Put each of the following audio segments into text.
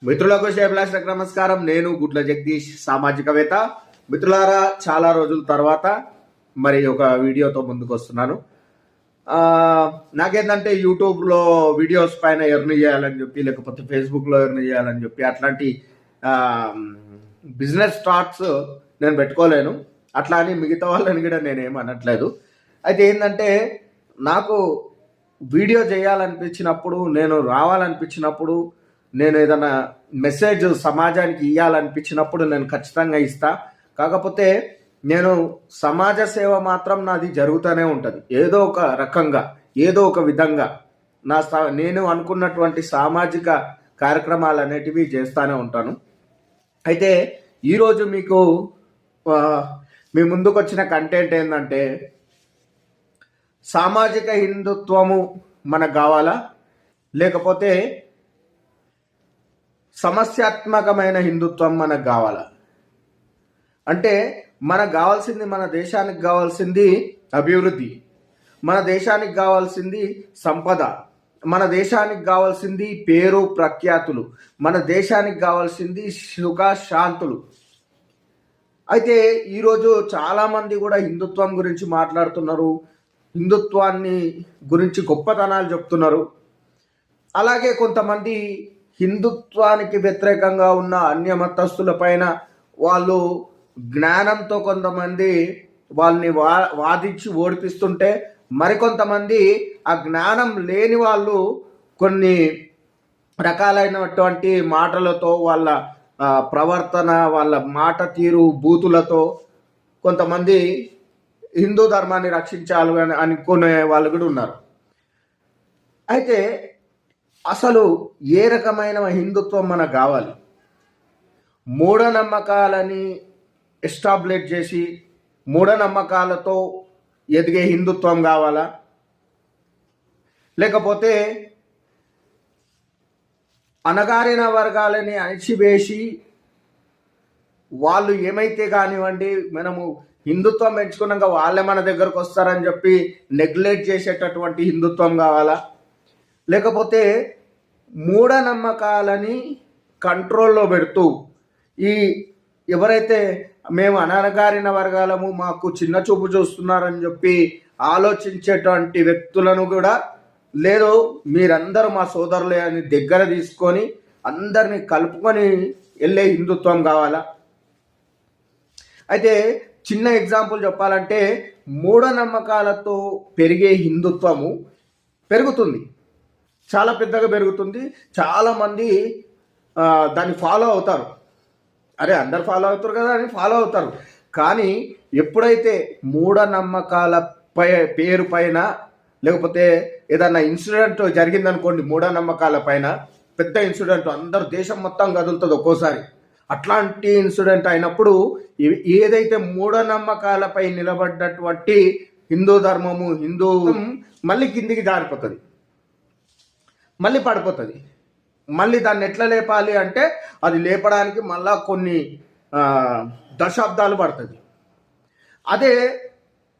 మిత్రులకు శ్రేభిలాషకు నమస్కారం. నేను గుడ్ల జగదీష్, సామాజికవేత్త. మిత్రులారా, చాలా రోజుల తర్వాత మరి ఒక వీడియోతో ముందుకు వస్తున్నాను. నాకేంటంటే యూట్యూబ్లో వీడియోస్ పైన ఎర్న్ చేయాలని చెప్పి, లేకపోతే ఫేస్బుక్లో ఎర్న్ చేయాలని చెప్పి అట్లాంటి బిజినెస్ స్టార్ట్స్ నేను పెట్టుకోలేను. అట్లా అని మిగతా వాళ్ళని కూడా నేనేం అనట్లేదు. అయితే ఏంటంటే, నాకు వీడియో చేయాలనిపించినప్పుడు, నేను రావాలనిపించినప్పుడు, నేను ఏదైనా మెసేజ్ సమాజానికి ఇవ్వాలనిపించినప్పుడు నేను ఖచ్చితంగా ఇస్తా. కాకపోతే నేను సమాజ సేవ మాత్రం నాది జరుగుతూనే ఉంటుంది. ఏదో ఒక రకంగా, ఏదో ఒక విధంగా నేను అనుకున్నటువంటి సామాజిక కార్యక్రమాలు అనేటివి చేస్తూనే ఉంటాను. అయితే ఈరోజు మీకు మీ ముందుకు వచ్చిన కంటెంట్ ఏంటంటే, సామాజిక హిందుత్వము మనకు కావాలా, లేకపోతే సమస్యాత్మకమైన హిందుత్వం మనకు కావాలా? అంటే మనకు కావాల్సింది, మన దేశానికి కావాల్సింది అభివృద్ధి, మన దేశానికి కావాల్సింది సంపద, మన దేశానికి కావాల్సింది పేరు ప్రఖ్యాతులు, మన దేశానికి కావాల్సింది సుఖ శాంతులు. అయితే ఈరోజు చాలామంది కూడా హిందుత్వం గురించి మాట్లాడుతున్నారు, హిందుత్వాన్ని గురించి గొప్పతనాలు చెప్తున్నారు. అలాగే కొంతమంది హిందుత్వానికి వ్యతిరేకంగా ఉన్న అన్య మతస్థుల పైన వాళ్ళు జ్ఞానంతో కొంతమంది వాళ్ళని వాదించి ఓడిపిస్తుంటే, మరికొంతమంది ఆ జ్ఞానం లేని వాళ్ళు కొన్ని రకాలైనటువంటి మాటలతో, వాళ్ళ ప్రవర్తన, వాళ్ళ మాట తీరు, బూతులతో కొంతమంది హిందూ ధర్మాన్ని రక్షించాలి అని అనుకునే వాళ్ళు కూడా ఉన్నారు. అయితే అసలు ఏ రకమైన హిందుత్వం మనకు కావాలి? మూఢనమ్మకాలని ఎస్టాబ్లిష్ చేసి మూఢనమ్మకాలతో ఎదిగే హిందుత్వం కావాలా, లేకపోతే అణగారిన వర్గాలని అణిచివేసి వాళ్ళు ఏమైతే కానివ్వండి, మనము హిందుత్వం పెంచుకున్నాక వాళ్ళే మన దగ్గరకు వస్తారని చెప్పి నెగ్లెక్ట్ చేసేటటువంటి హిందుత్వం కావాలా, లేకపోతే మూఢనమ్మకాలని కంట్రోల్లో పెడుతూ ఈ ఎవరైతే మేము అణగారిన వర్గాలము, మాకు చిన్న చూపు చూస్తున్నారని చెప్పి ఆలోచించేటువంటి వ్యక్తులను కూడా, లేదు మీరందరూ మా సోదరులే అని దగ్గర తీసుకొని అందరినీ కలుపుకొని వెళ్ళే హిందుత్వం కావాలా? అయితే చిన్న ఎగ్జాంపుల్ చెప్పాలంటే, మూఢనమ్మకాలతో పెరిగే హిందుత్వము పెరుగుతుంది, చాలా పెద్దగా పెరుగుతుంది. చాలామంది దాన్ని ఫాలో అవుతారు. అరే అందరు ఫాలో అవుతారు కదా అని ఫాలో అవుతారు. కానీ ఎప్పుడైతే మూఢనమ్మకాల పేరు పైన, లేకపోతే ఏదన్నా ఇన్సిడెంట్ జరిగిందనుకోండి, మూఢనమ్మకాల పైన పెద్ద ఇన్సిడెంట్, అందరు దేశం మొత్తం కదులుతుంది ఒక్కోసారి. అట్లాంటి ఇన్సిడెంట్ అయినప్పుడు ఏదైతే మూఢనమ్మకాలపై నిలబడ్డటువంటి హిందూ ధర్మము, హిందూ మళ్ళీ కిందికి జారిపోతుంది, మళ్ళీ పడిపోతుంది. మళ్ళీ దాన్ని ఎట్లా లేపాలి అంటే, అది లేపడానికి మళ్ళా కొన్ని దశాబ్దాలు పడుతుంది. అదే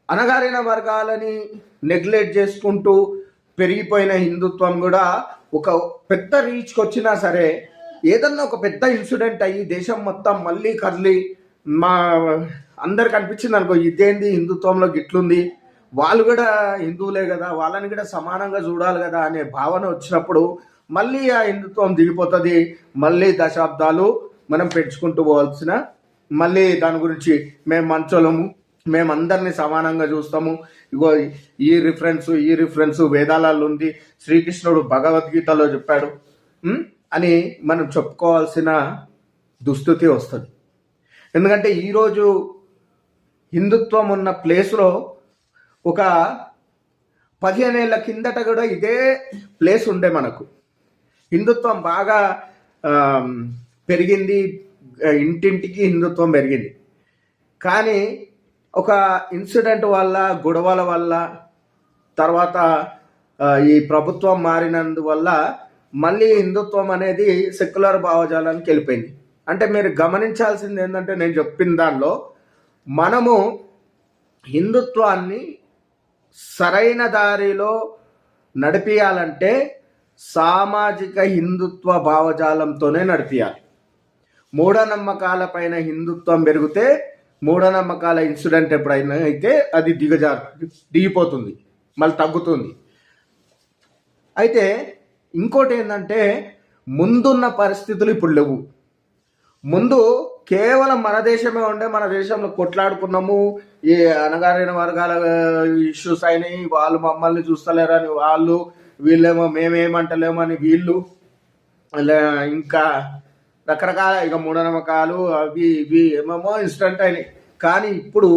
అణగారిన వర్గాలని నెగ్లెక్ట్ చేసుకుంటూ పెరిగిపోయిన హిందుత్వం కూడా ఒక పెద్ద రీచ్కి వచ్చినా సరే, ఏదన్నా ఒక పెద్ద ఇన్సిడెంట్ అయ్యి దేశం మొత్తం మళ్ళీ కదిలి మా అందరికి అనిపించింది అనుకో, ఇదేంది హిందుత్వంలో గిట్లుంది, వాళ్ళు కూడా హిందువులే కదా, వాళ్ళని కూడా సమానంగా చూడాలి కదా అనే భావన వచ్చినప్పుడు మళ్ళీ ఆ హిందుత్వం దిగిపోతుంది. మళ్ళీ దశాబ్దాలు మనం పెంచుకుంటూ పోవాల్సిన, మళ్ళీ దాని గురించి మేము మంచోళము, మేము అందరినీ సమానంగా చూస్తాము, ఇగో ఈ రిఫరెన్స్ వేదాలలో ఉంది, శ్రీకృష్ణుడు భగవద్గీతలో చెప్పాడు అని మనం చెప్పుకోవాల్సిన దుస్థితి వస్తుంది. ఎందుకంటే ఈరోజు హిందుత్వం ఉన్న ప్లేస్లో ఒక 15 ఏళ్ళ కిందట కూడా ఇదే ప్లేస్ ఉండే. మనకు హిందుత్వం బాగా పెరిగింది, ఇంటింటికి హిందుత్వం పెరిగింది. కానీ ఒక ఇన్సిడెంట్ వల్ల, గొడవల వల్ల, తర్వాత ఈ ప్రభుత్వం మారినందువల్ల మళ్ళీ హిందుత్వం అనేది సెక్యులర్ భావజాలానికి వెళ్ళిపోయింది. అంటే మీరు గమనించాల్సింది ఏంటంటే, నేను చెప్పిన దానిలో మనము హిందుత్వాన్ని సరైన దారిలో నడిపియాలంటే సామాజిక హిందుత్వ భావజాలంతోనే నడిపించాలి. మూఢనమ్మకాల పైన హిందుత్వం పెరిగితే, మూఢనమ్మకాల ఇన్సిడెంట్ ఎప్పుడైనా అయితే అది దిగిపోతుంది, మళ్ళీ తగ్గుతుంది. అయితే ఇంకోటి ఏంటంటే, ముందున్న పరిస్థితులు ఇప్పుడు లేవు. ముందు కేవలం మన దేశమే ఉండే, మన దేశంలో కొట్లాడుకున్నాము, ఈ అణగారిన వర్గాల ఇష్యూస్ అయినాయి, వాళ్ళు మమ్మల్ని చూస్తలేరని వాళ్ళు, వీళ్ళేమో మేమేమంటలేమని వీళ్ళు, ఇంకా రకరకాల ఇక మూఢనమ్మకాలు అవి ఇవి ఏమేమో ఇన్సిడెంట్ అయినాయి. కానీ ఇప్పుడు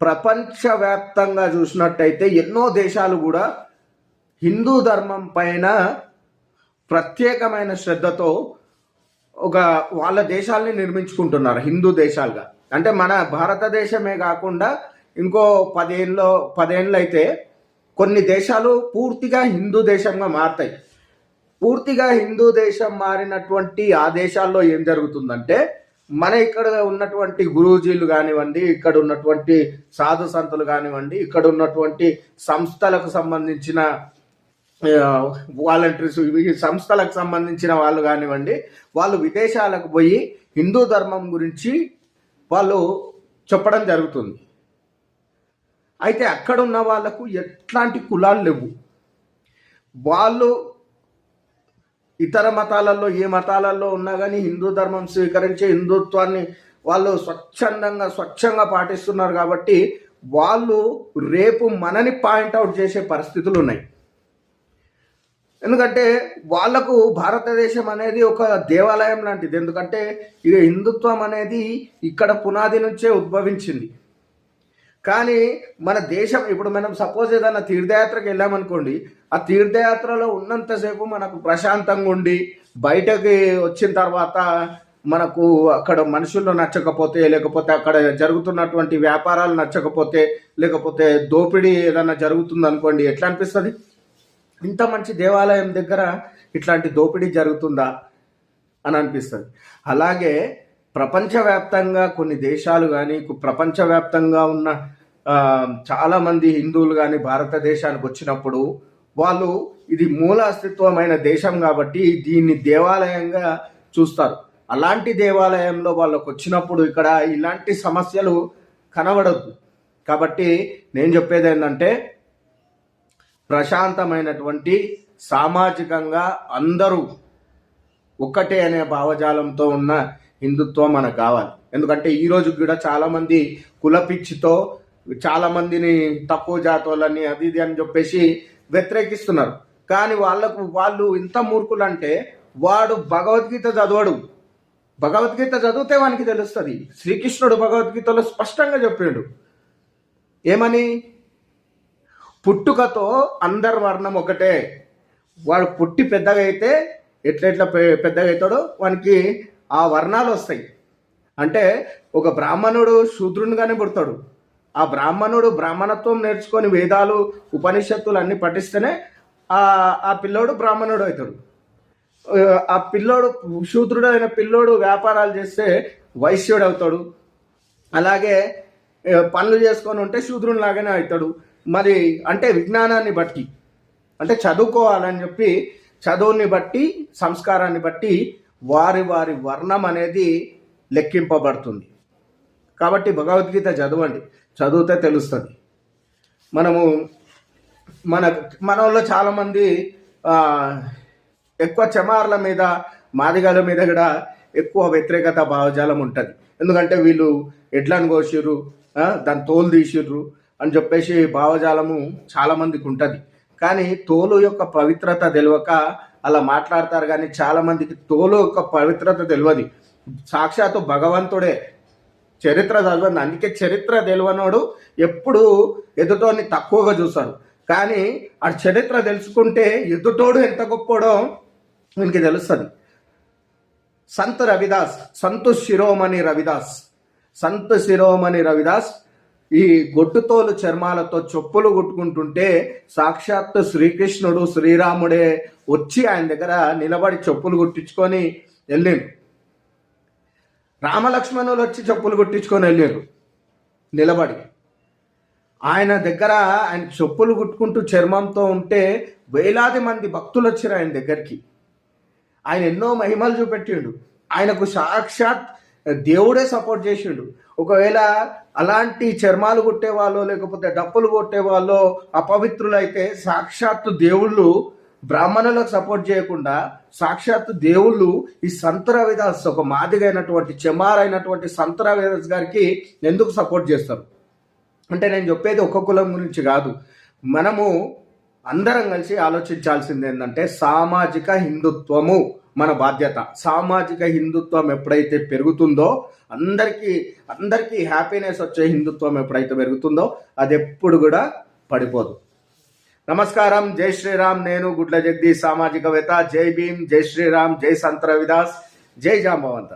ప్రపంచవ్యాప్తంగా చూసినట్టయితే ఎన్నో దేశాలు కూడా హిందూ ధర్మం పైన ప్రత్యేకమైన శ్రద్ధతో ఒక వాళ్ళ దేశాలని నిర్మించుకుంటున్నారు హిందూ దేశాలుగా. అంటే మన భారతదేశమే కాకుండా ఇంకో 10 ఏళ్ళు అయితే కొన్ని దేశాలు పూర్తిగా హిందూ దేశంగా మారుతాయి. పూర్తిగా హిందూ దేశం మారినటువంటి ఆ దేశాల్లో ఏం జరుగుతుందంటే, మన ఇక్కడ ఉన్నటువంటి గురూజీలు కానివ్వండి, ఇక్కడ ఉన్నటువంటి సాధు సంతులు కానివ్వండి, ఇక్కడ ఉన్నటువంటి సంస్థలకు సంబంధించిన వాలంటీర్స్, ఈ సంస్థలకు సంబంధించిన వాళ్ళు కానివ్వండి, వాళ్ళు విదేశాలకు పోయి హిందూ ధర్మం గురించి వాళ్ళు చెప్పడం జరుగుతుంది. అయితే అక్కడ ఉన్న వాళ్ళకు ఎట్లాంటి కులాలు లేవు. వాళ్ళు ఇతర మతాలలో ఏ మతాలలో ఉన్నా కానీ హిందూ ధర్మం స్వీకరించే హిందుత్వాన్ని వాళ్ళు స్వచ్ఛంగా పాటిస్తున్నారు. కాబట్టి వాళ్ళు రేపు మనని పాయింట్అవుట్ చేసే పరిస్థితులు ఉన్నాయి. ఎందుకంటే వాళ్లకు భారతదేశం అనేది ఒక దేవాలయం లాంటిది. ఎందుకంటే ఇక హిందుత్వం అనేది ఇక్కడ పునాది నుంచే ఉద్భవించింది. కానీ మన దేశం ఇప్పుడు మనం సపోజ్ ఏదైనా తీర్థయాత్రకు వెళ్ళామనుకోండి, ఆ తీర్థయాత్రలో ఉన్నంతసేపు మనకు ప్రశాంతంగా ఉండి, బయటకి వచ్చిన తర్వాత మనకు అక్కడ మనుషుల్లో నచ్చకపోతే, లేకపోతే అక్కడ జరుగుతున్నటువంటి వ్యాపారాలు నచ్చకపోతే, లేకపోతే దోపిడీ ఏదైనా జరుగుతుంది అనుకోండి, ఎట్లా అనిపిస్తుంది? ఇంత మంచి దేవాలయం దగ్గర ఇట్లాంటి దోపిడీ జరుగుతుందా అని అనిపిస్తుంది. అలాగే ప్రపంచవ్యాప్తంగా కొన్ని దేశాలు కానీ, ప్రపంచవ్యాప్తంగా ఉన్న చాలామంది హిందువులు కానీ భారతదేశానికి వచ్చినప్పుడు వాళ్ళు ఇది మూల అస్తిత్వమైన దేశం కాబట్టి దీన్ని దేవాలయంగా చూస్తారు. అలాంటి దేవాలయంలో వాళ్ళకు వచ్చినప్పుడు ఇక్కడ ఇలాంటి సమస్యలు కనబడద్దు. కాబట్టి నేను చెప్పేది ఏంటంటే, ప్రశాంతమైనటువంటి, సామాజికంగా అందరూ ఒక్కటే అనే భావజాలంతో ఉన్న హిందుత్వం మనకు కావాలి. ఎందుకంటే ఈరోజు కూడా చాలామంది కులపిచ్చితో చాలామందిని తక్కువ జాతోళ్ళని అది ఇది అని చెప్పేసి వ్యతిరేకిస్తున్నారు. కానీ వాళ్ళు ఇంత మూర్ఖులు అంటే, వాడు భగవద్గీత చదవడు. భగవద్గీత చదివితే వానికి తెలుస్తుంది. శ్రీకృష్ణుడు భగవద్గీతలో స్పష్టంగా చెప్పాడు. ఏమని? పుట్టుకతో అందరి వర్ణం ఒకటే. వాడు పుట్టి పెద్దగా అయితే ఎట్లా పెద్దగా అవుతాడో వానికి ఆ వర్ణాలు వస్తాయి. అంటే ఒక బ్రాహ్మణుడు శూద్రునిగానే పుడతాడు. ఆ బ్రాహ్మణుడు బ్రాహ్మణత్వం నేర్చుకొని వేదాలు ఉపనిషత్తులు అన్ని పఠిస్తేనే ఆ పిల్లోడు బ్రాహ్మణుడు అవుతాడు. ఆ పిల్లోడు శూద్రుడు అయిన పిల్లోడు వ్యాపారాలు చేస్తే వైశ్యుడు అవుతాడు. అలాగే పనులు చేసుకొని ఉంటే శూద్రుని లాగానే అవుతాడు. మరి అంటే విజ్ఞానాన్ని బట్టి, అంటే చదువుకోవాలని చెప్పి చదువుని బట్టి, సంస్కారాన్ని బట్టి వారి వర్ణం అనేది లెక్కింపబడుతుంది. కాబట్టి భగవద్గీత చదవండి, చదివితే తెలుస్తుంది. మన వాళ్ళు చాలామంది ఎక్కువ చమార్ల మీద, మాదిగల మీద కూడా ఎక్కువ వ్యతిరేకత భావజాలం ఉంటుంది. ఎందుకంటే వీళ్ళు ఎడ్లను కోసిర్రు, దాని తోలు తీసిర్రు అని చెప్పేసి భావజాలము చాలామందికి ఉంటుంది. కానీ తోలు యొక్క పవిత్రత తెలియక అలా మాట్లాడతారు. కానీ చాలామందికి తోలు యొక్క పవిత్రత తెలియదు. సాక్షాత్తు భగవంతుడే చరిత్ర చదవండి. అందుకే చరిత్ర తెలియనోడు ఎప్పుడు ఎదుటోని తక్కువగా చూస్తాడు. కానీ ఆ చరిత్ర తెలుసుకుంటే ఎదుటోడు ఎంత గొప్పోడో వీనికి తెలుస్తుంది. సంత్ శిరోమణి రవిదాస్ ఈ గొడ్డుతోలు చర్మాలతో చెప్పులు కుట్టుకుంటుంటే సాక్షాత్తు శ్రీకృష్ణుడు, శ్రీరాముడే వచ్చి ఆయన దగ్గర నిలబడి చెప్పులు కుట్టించుకొని వెళ్ళారు. రామలక్ష్మణులు వచ్చి చెప్పులు కుట్టించుకొని వెళ్ళారు నిలబడి. ఆయన దగ్గర ఆయన చెప్పులు కుట్టుకుంటూ చర్మంతో ఉంటే వేలాది మంది భక్తులు వచ్చారు ఆయన దగ్గరికి. ఆయన ఎన్నో మహిమలు చూపెట్టిండు. ఆయనకు సాక్షాత్ దేవుడే సపోర్ట్ చేసిండు. ఒకవేళ అలాంటి చర్మాలు కొట్టే వాళ్ళు లేకపోతే డప్పులు కొట్టే వాళ్ళు అపవిత్రులైతే సాక్షాత్తు దేవుళ్ళు బ్రాహ్మణులకు సపోర్ట్ చేయకుండా సాక్షాత్తు దేవుళ్ళు ఈ సంత రవిదాస్, ఒక మాదిగైనటువంటి చెమారైనటువంటి సంత రవిదాస్ గారికి ఎందుకు సపోర్ట్ చేస్తారు అంటే, నేను చెప్పేది ఒక్క కులం గురించి కాదు. మనము అందరం కలిసి ఆలోచించాల్సింది ఏంటంటే సామాజిక హిందుత్వము మన బాధ్యత. సామాజిక హిందుత్వం ఎప్పుడైతే పెరుగుతుందో, అందరికీ హ్యాపీనెస్ వచ్చే హిందుత్వం ఎప్పుడైతే పెరుగుతుందో అది ఎప్పుడు కూడా పడిపోదు. నమస్కారం, జై శ్రీరామ్. నేను గుడ్ల జగదీష్, సామాజికవేత్త. జై భీమ్, జై శ్రీరామ్, జై సంత రవిదాస్, జై జాంబవంత.